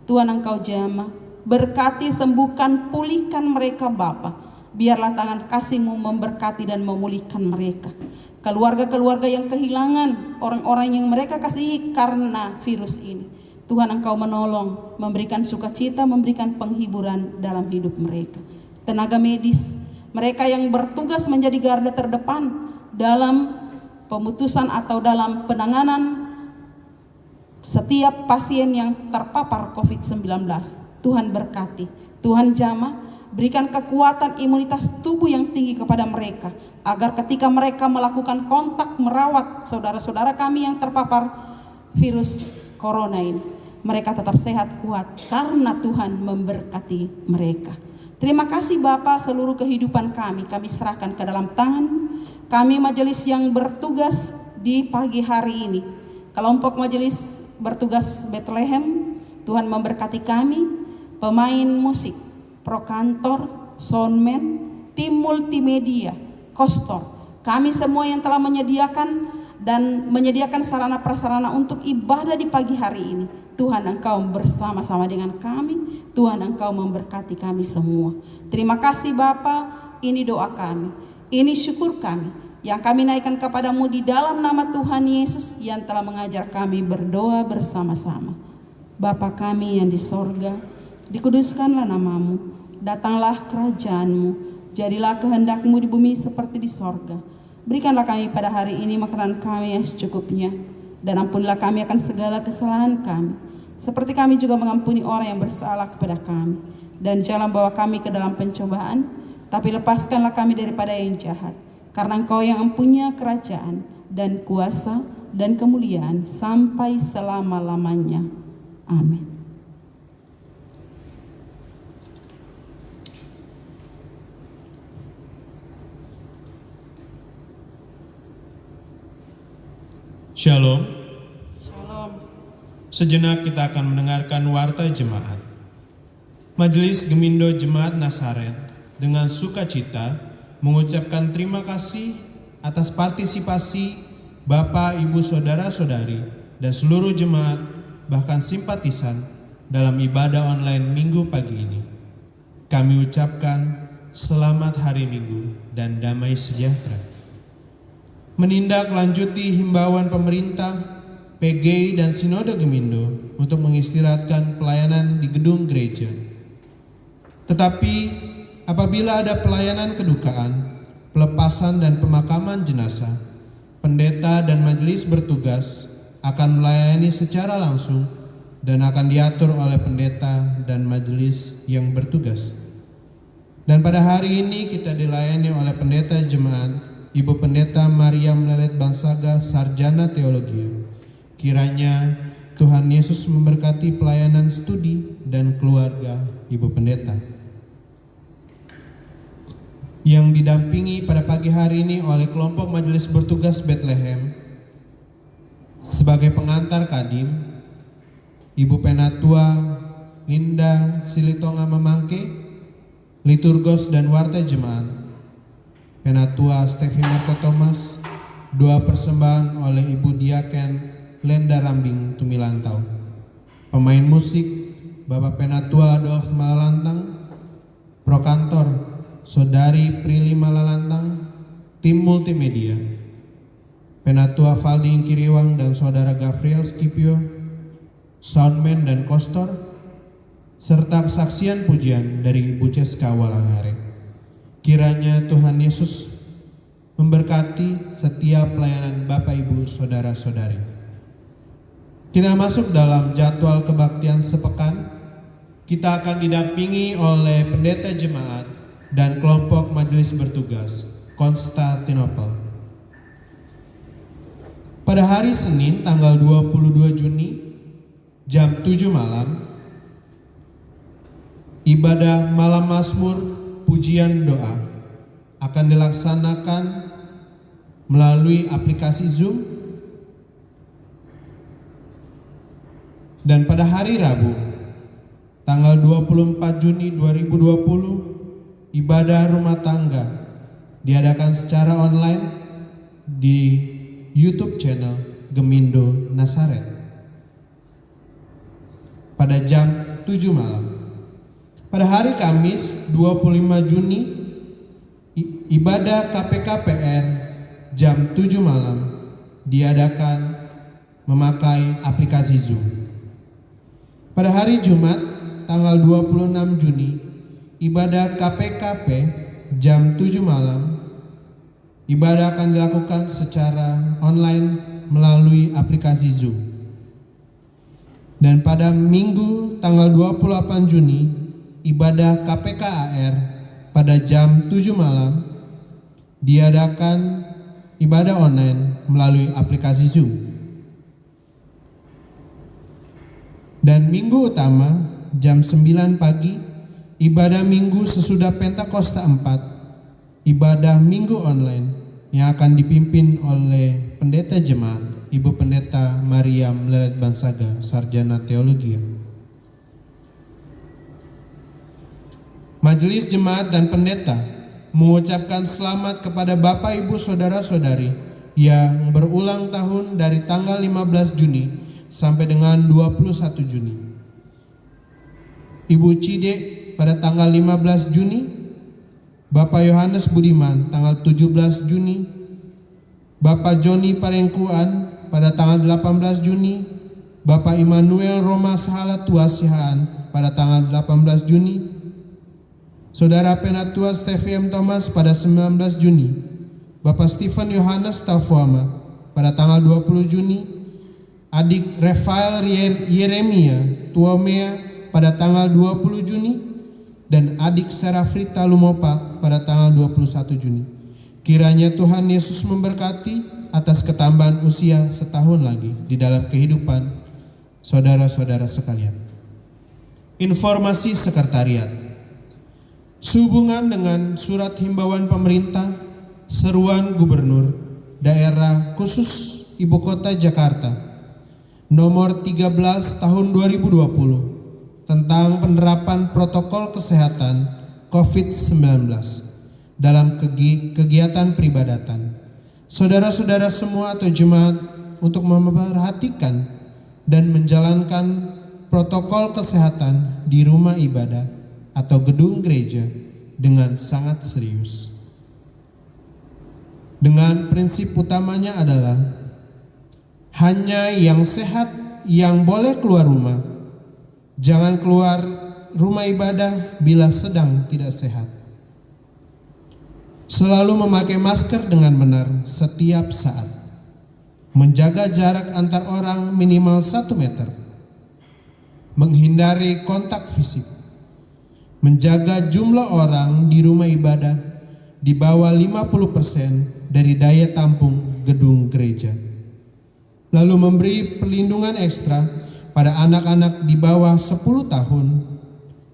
Tuhan, Engkau jamah, berkati, sembuhkan, pulihkan mereka Bapa. Biarlah tangan kasih-Mu memberkati dan memulihkan mereka. Keluarga-keluarga yang kehilangan orang-orang yang mereka kasihi karena virus ini, Tuhan, Engkau menolong, memberikan sukacita, memberikan penghiburan dalam hidup mereka. Tenaga medis, mereka yang bertugas menjadi garda terdepan dalam pemutusan atau dalam penanganan setiap pasien yang terpapar COVID-19. Tuhan berkati, Tuhan jamah, berikan kekuatan imunitas tubuh yang tinggi kepada mereka, agar ketika mereka melakukan kontak merawat saudara-saudara kami yang terpapar virus corona ini, mereka tetap sehat kuat karena Tuhan memberkati mereka. Terima kasih Bapa, seluruh kehidupan kami serahkan ke dalam tangan kami, majelis yang bertugas di pagi hari ini. Kelompok majelis bertugas Bethlehem, Tuhan memberkati kami, pemain musik, prokantor, soundman, tim multimedia, kostor, kami semua yang telah menyediakan sarana prasarana untuk ibadah di pagi hari ini. Tuhan, Engkau bersama-sama dengan kami. Tuhan, Engkau memberkati kami semua. Terima kasih Bapa, ini doa kami, ini syukur kami yang kami naikkan kepadamu di dalam nama Tuhan Yesus yang telah mengajar kami berdoa bersama-sama. Bapa kami yang di sorga, dikuduskanlah namamu, datanglah kerajaanmu, jadilah kehendak-Mu di bumi seperti di sorga. Berikanlah kami pada hari ini makanan kami yang secukupnya, dan ampunilah kami akan segala kesalahan kami, seperti kami juga mengampuni orang yang bersalah kepada kami. Dan jangan bawa kami ke dalam pencobaan, tapi lepaskanlah kami daripada yang jahat. Karena Engkau yang mempunyai kerajaan dan kuasa dan kemuliaan sampai selama-lamanya. Amin. Shalom. Shalom. Sejenak kita akan mendengarkan warta jemaat. Majelis Gemindo Jemaat Nasaret dengan sukacita mengucapkan terima kasih atas partisipasi Bapak, Ibu, Saudara-saudari, dan seluruh jemaat bahkan simpatisan dalam ibadah online minggu pagi ini. Kami ucapkan selamat hari Minggu dan damai sejahtera. Menindaklanjuti himbauan pemerintah, PGI dan Sinode Gemindo untuk mengistirahatkan pelayanan di gedung gereja. Tetapi apabila ada pelayanan kedukaan, pelepasan dan pemakaman jenazah, pendeta dan majelis bertugas akan melayani secara langsung dan akan diatur oleh pendeta dan majelis yang bertugas. Dan pada hari ini kita dilayani oleh pendeta jemaat, Ibu Pendeta Mariam Lelet Bansaga, Sarjana Teologi. Kiranya Tuhan Yesus memberkati pelayanan studi dan keluarga Ibu Pendeta. Yang didampingi pada pagi hari ini oleh kelompok majelis bertugas Bethlehem sebagai pengantar kadim, Ibu Penatua Linda Silitonga Memangke, liturgos dan warta jemaat, Penatua Stevi Marco Thomas, doa persembahan oleh Ibu Diaken Lenda Rambing Tumilantau, pemain musik Bapak Penatua Adolf Malalantang, prokantor Saudari Prilly Malalantang, tim multimedia, Penatua Valdi Kiriwang dan Saudara Gabriel Skipio, soundman dan kostor, serta kesaksian pujian dari Ibu Ceska Walangare. Kiranya Tuhan Yesus memberkati setiap pelayanan Bapak, Ibu, Saudara-saudari. Kita masuk dalam jadwal kebaktian sepekan. Kita akan didampingi oleh pendeta jemaat dan kelompok majelis bertugas Konstantinopel. Pada hari Senin tanggal 22 Juni jam 7 malam, ibadah malam Mazmur pujian doa akan dilaksanakan melalui aplikasi Zoom, dan pada hari Rabu tanggal 24 Juni 2020 ibadah rumah tangga diadakan secara online di YouTube channel Gemindo Nasaret pada jam 7 malam. Pada hari Kamis 25 Juni ibadah KPKPR jam 7 malam diadakan memakai aplikasi Zoom. Pada hari Jumat tanggal 26 Juni ibadah KPKP jam 7 malam ibadah akan dilakukan secara online melalui aplikasi Zoom. Dan pada Minggu tanggal 28 Juni ibadah KPKAR pada jam 7 malam diadakan ibadah online melalui aplikasi Zoom. Dan minggu utama jam 9 pagi ibadah minggu sesudah Pentakosta 4, ibadah minggu online yang akan dipimpin oleh Pendeta Jemaat Ibu Pendeta Mariam Lelet Bansaga, Sarjana Teologi. Majelis Jemaat dan Pendeta mengucapkan selamat kepada Bapak Ibu Saudara-saudari yang berulang tahun dari tanggal 15 Juni sampai dengan 21 Juni. Ibu Cide pada tanggal 15 Juni, Bapak Yohanes Budiman tanggal 17 Juni, Bapak Joni Parengkuan pada tanggal 18 Juni, Bapak Immanuel Roma Sahala Tuasihaan pada tanggal 18 Juni, Saudara Penatua Stephen Thomas pada 19 Juni, Bapak Stephen Yohanes Tafuama pada tanggal 20 Juni, Adik Rafael Yeremia Tuomea pada tanggal 20 Juni, dan Adik Serafrita Lumopa pada tanggal 21 Juni. Kiranya Tuhan Yesus memberkati atas ketambahan usia setahun lagi di dalam kehidupan saudara-saudara sekalian. Informasi sekretariat. Sehubungan dengan surat himbauan pemerintah, seruan Gubernur Daerah Khusus Ibu Kota Jakarta nomor 13 tahun 2020 tentang penerapan protokol kesehatan COVID-19 dalam kegiatan peribadatan. Saudara-saudara semua atau jemaat untuk memperhatikan dan menjalankan protokol kesehatan di rumah ibadah atau gedung gereja dengan sangat serius. Dengan prinsip utamanya adalah hanya yang sehat yang boleh keluar rumah. Jangan keluar rumah ibadah bila sedang tidak sehat. Selalu memakai masker dengan benar setiap saat. Menjaga jarak antar orang minimal 1 meter. Menghindari kontak fisik. Menjaga jumlah orang di rumah ibadah di bawah 50% dari daya tampung gedung gereja. Lalu memberi perlindungan ekstra pada anak-anak di bawah 10 tahun,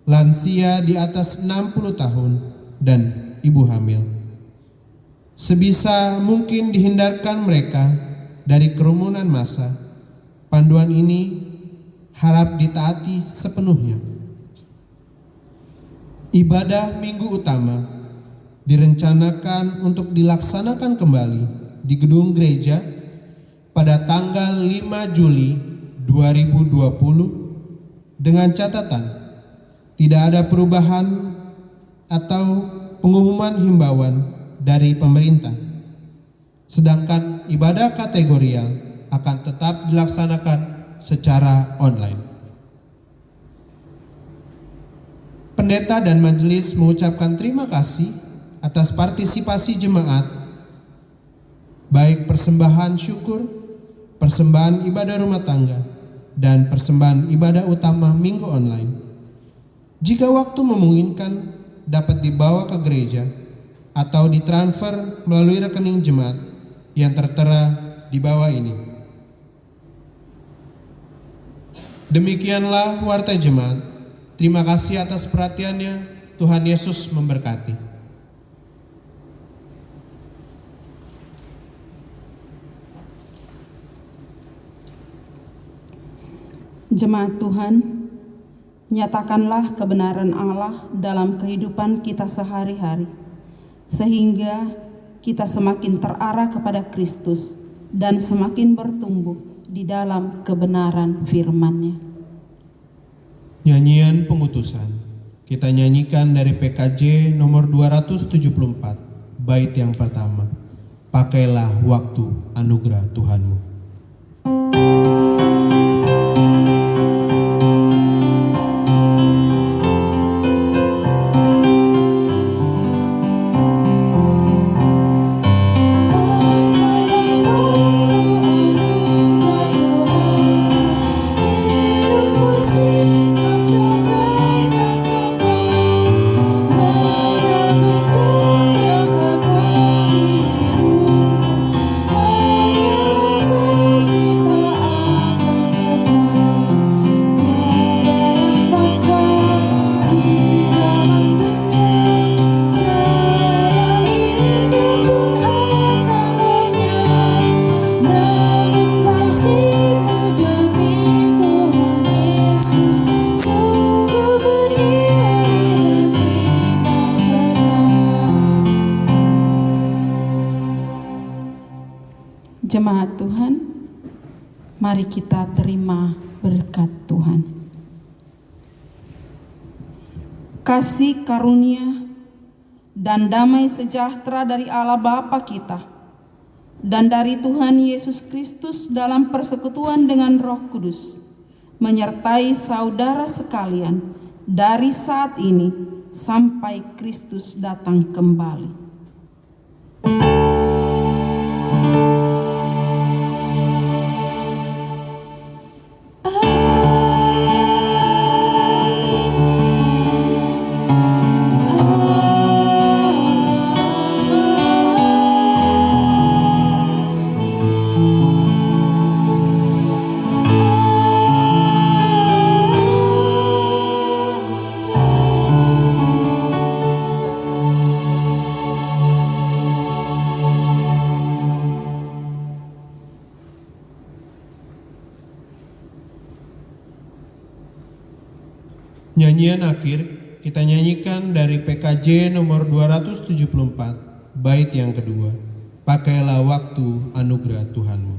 lansia di atas 60 tahun, dan ibu hamil. Sebisa mungkin dihindarkan mereka dari kerumunan massa. Panduan ini harap ditaati sepenuhnya. Ibadah minggu utama direncanakan untuk dilaksanakan kembali di gedung gereja pada tanggal 5 Juli 2020 dengan catatan tidak ada perubahan atau pengumuman himbauan dari pemerintah. Sedangkan ibadah kategorial akan tetap dilaksanakan secara online. Pendeta dan majelis mengucapkan terima kasih atas partisipasi jemaat, baik persembahan syukur, persembahan ibadah rumah tangga, dan persembahan ibadah utama minggu online. Jika waktu memungkinkan, dapat dibawa ke gereja atau ditransfer melalui rekening jemaat yang tertera di bawah ini. Demikianlah warta jemaat. Terima kasih atas perhatiannya. Tuhan Yesus memberkati. Jemaat Tuhan, nyatakanlah kebenaran Allah dalam kehidupan kita sehari-hari, sehingga kita semakin terarah kepada Kristus dan semakin bertumbuh di dalam kebenaran firman-Nya. Nyanyian pengutusan. Kita nyanyikan dari PKJ nomor 274, bait yang pertama. Pakailah waktu anugerah Tuhanmu. Jemaat Tuhan, mari kita terima berkat Tuhan. Kasih karunia dan damai sejahtera dari Allah Bapa kita dan dari Tuhan Yesus Kristus dalam persekutuan dengan Roh Kudus menyertai saudara sekalian dari saat ini sampai Kristus datang kembali. Nyanyian akhir kita nyanyikan dari PKJ nomor 274, bait yang kedua. Pakailah waktu anugerah Tuhanmu.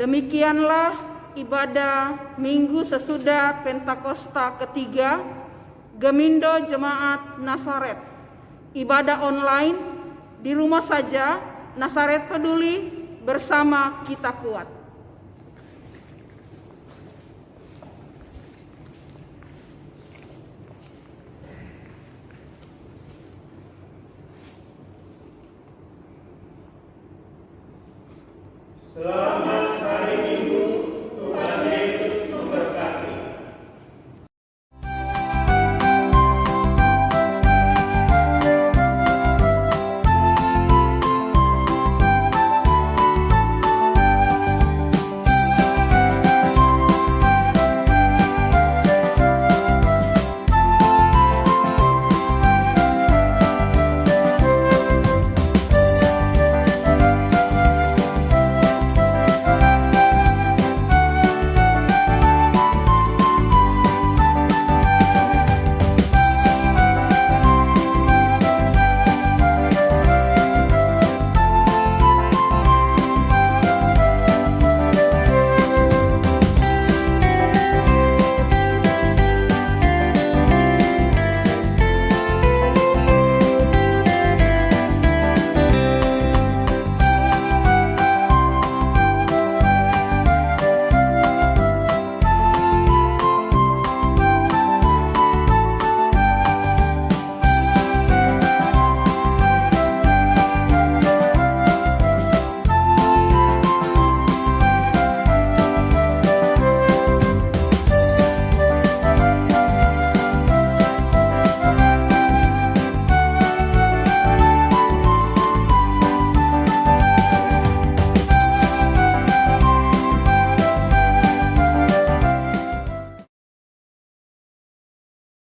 Demikianlah ibadah minggu sesudah Pentakosta ketiga Gemindo Jemaat Nasaret. Ibadah online di rumah saja, Nasaret Peduli, bersama kita kuat. Selamat